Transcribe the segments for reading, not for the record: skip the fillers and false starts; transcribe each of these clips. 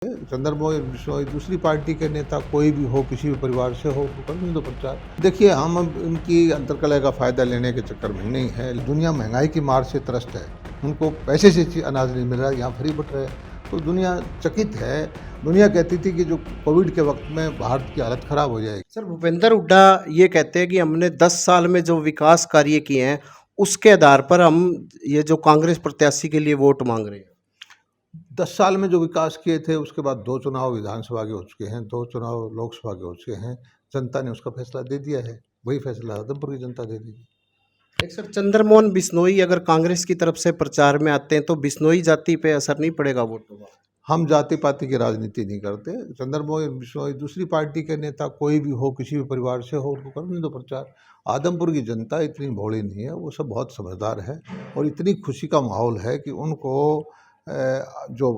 चंद्रमोहन बिश्नोई दूसरी पार्टी के नेता कोई भी हो, किसी भी परिवार से हो, तो कर दो प्रचार। देखिए, हम अब इनकी अंतर्कलह का फायदा लेने के चक्कर में नहीं है। दुनिया महंगाई की मार से त्रस्त है, उनको पैसे से अनाज नहीं मिल रहा, यहाँ फ्री बट रहे, तो दुनिया चकित है। दुनिया कहती थी कि जो कोविड के वक्त में भारत की हालत खराब हो जाएगी। सर, भूपेंद्र हुड्डा ये कहते हैं कि हमने 10 साल में जो विकास कार्य किए हैं उसके आधार पर हम ये जो कांग्रेस प्रत्याशी के लिए वोट मांग रहे हैं। 10 साल में जो विकास किए थे, उसके बाद 2 चुनाव विधानसभा के हो चुके हैं, 2 चुनाव लोकसभा के हो चुके हैं। जनता ने उसका फैसला दे दिया है, वही फैसला आदमपुर की जनता दे देगी। एक सर, चंद्रमोहन बिश्नोई अगर कांग्रेस की तरफ से प्रचार में आते हैं तो बिश्नोई जाति पे असर नहीं पड़ेगा वोटों का? हम जाति पाति की राजनीति नहीं करते। चंद्रमोहन बिश्नोई दूसरी पार्टी के नेता कोई भी हो, किसी भी परिवार से हो, उनको करने दो प्रचार। आदमपुर की जनता इतनी भोली नहीं है, वो सब बहुत समझदार है और इतनी खुशी का माहौल है कि उनको जो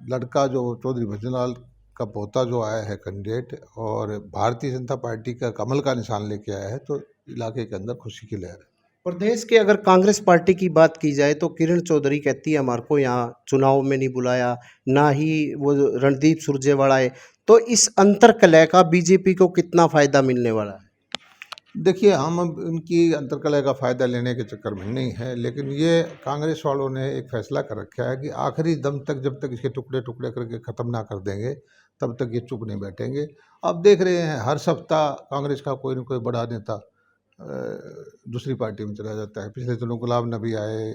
लड़का जो चौधरी भजनलाल का पोता जो आया है कैंडिडेट, और भारतीय जनता पार्टी का कमल का निशान लेके आया है, तो इलाके के अंदर खुशी की लहर है। प्रदेश के अगर कांग्रेस पार्टी की बात की जाए तो किरण चौधरी कहती है हमारे को यहाँ चुनाव में नहीं बुलाया, ना ही वो रणदीप सुरजेवाला है। तो इस अंतर्कलह का बीजेपी को कितना फायदा मिलने वाला है? देखिए, हम अब इनकी अंतर्कलह का फ़ायदा लेने के चक्कर में नहीं है, लेकिन ये कांग्रेस वालों ने एक फ़ैसला कर रखा है कि आखिरी दम तक जब तक इसके टुकड़े टुकड़े करके ख़त्म ना कर देंगे, तब तक ये चुप नहीं बैठेंगे। अब देख रहे हैं, हर सप्ताह कांग्रेस का कोई न कोई बड़ा नेता दूसरी पार्टी में चला जाता है। पिछले दिनों गुलाम नबी आए,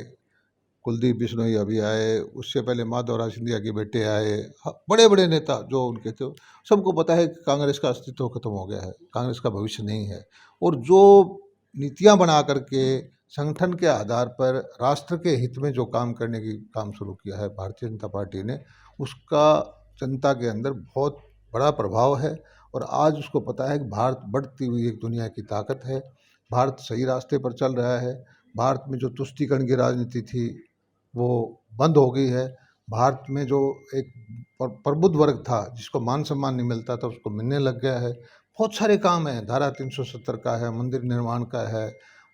कुलदीप बिश्नोई अभी आए, उससे पहले माधवराव सिंधिया के बेटे आए। बड़े बड़े नेता जो उनके थे, सबको पता है कि कांग्रेस का अस्तित्व खत्म हो गया है, कांग्रेस का भविष्य नहीं है। और जो नीतियां बना करके संगठन के आधार पर राष्ट्र के हित में जो काम करने की काम शुरू किया है भारतीय जनता पार्टी ने, उसका जनता के अंदर बहुत बड़ा प्रभाव है। और आज उसको पता है कि भारत बढ़ती हुई एक दुनिया की ताकत है, भारत सही रास्ते पर चल रहा है। भारत में जो तुष्टीकरण की राजनीति थी वो बंद हो गई है। भारत में जो एक प्रबुद्ध वर्ग था, जिसको मान सम्मान नहीं मिलता था, उसको मिलने लग गया है। बहुत सारे काम हैं, धारा 370 का है, मंदिर निर्माण का है,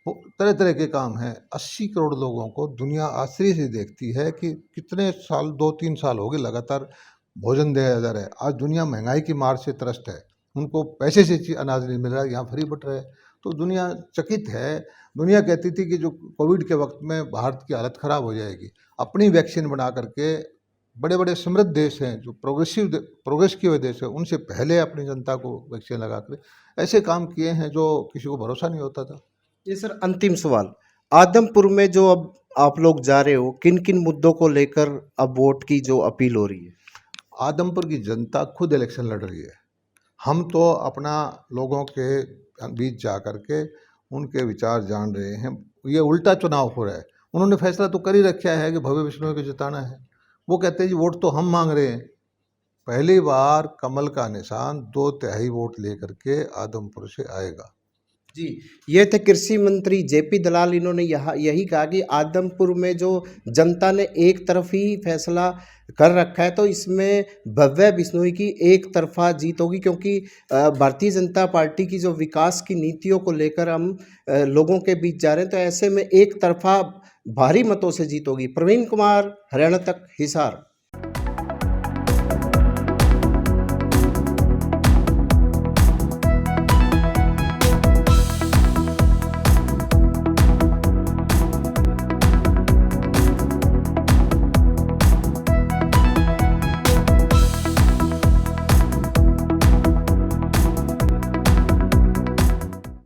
वो तरह तरह के काम हैं। 80 करोड़ लोगों को दुनिया आश्चर्य से देखती है कि कितने साल, 2-3 साल हो गए लगातार भोजन दिया जा रहा है। आज दुनिया महंगाई की मार से त्रस्त है, उनको पैसे से अनाज नहीं मिल रहा है, यहाँ फ्री बट रहे, तो दुनिया चकित है। दुनिया कहती थी कि जो कोविड के वक्त में भारत की हालत ख़राब हो जाएगी, अपनी वैक्सीन बना करके बड़े बड़े समृद्ध देश हैं, जो प्रोग्रेस किए हुए देश हैं, उनसे पहले अपनी जनता को वैक्सीन लगा कर ऐसे काम किए हैं जो किसी को भरोसा नहीं होता था। ये सर, अंतिम सवाल, आदमपुर में जो अब आप लोग जा रहे हो, किन किन मुद्दों को लेकर अब वोट की जो अपील हो रही है? आदमपुर की जनता खुद इलेक्शन लड़ रही है। हम तो अपना लोगों के बीच जा कर के उनके विचार जान रहे हैं। ये उल्टा चुनाव हो रहा है। उन्होंने फैसला तो कर ही रखा है कि भव्य बिश्नोई को जिताना है। वो कहते हैं जी वोट तो हम मांग रहे हैं। पहली बार कमल का निशान 2/3 वोट लेकर के आदमपुर से आएगा। जी, ये थे कृषि मंत्री जेपी दलाल। इन्होंने यही कहा कि आदमपुर में जो जनता ने एक तरफ ही फैसला कर रखा है, तो इसमें भव्य बिश्नोई की एक तरफा जीत होगी, क्योंकि भारतीय जनता पार्टी की जो विकास की नीतियों को लेकर हम लोगों के बीच जा रहे हैं, तो ऐसे में एक तरफा भारी मतों से जीत होगी। प्रवीण कुमार, हरियाणा तक, हिसार।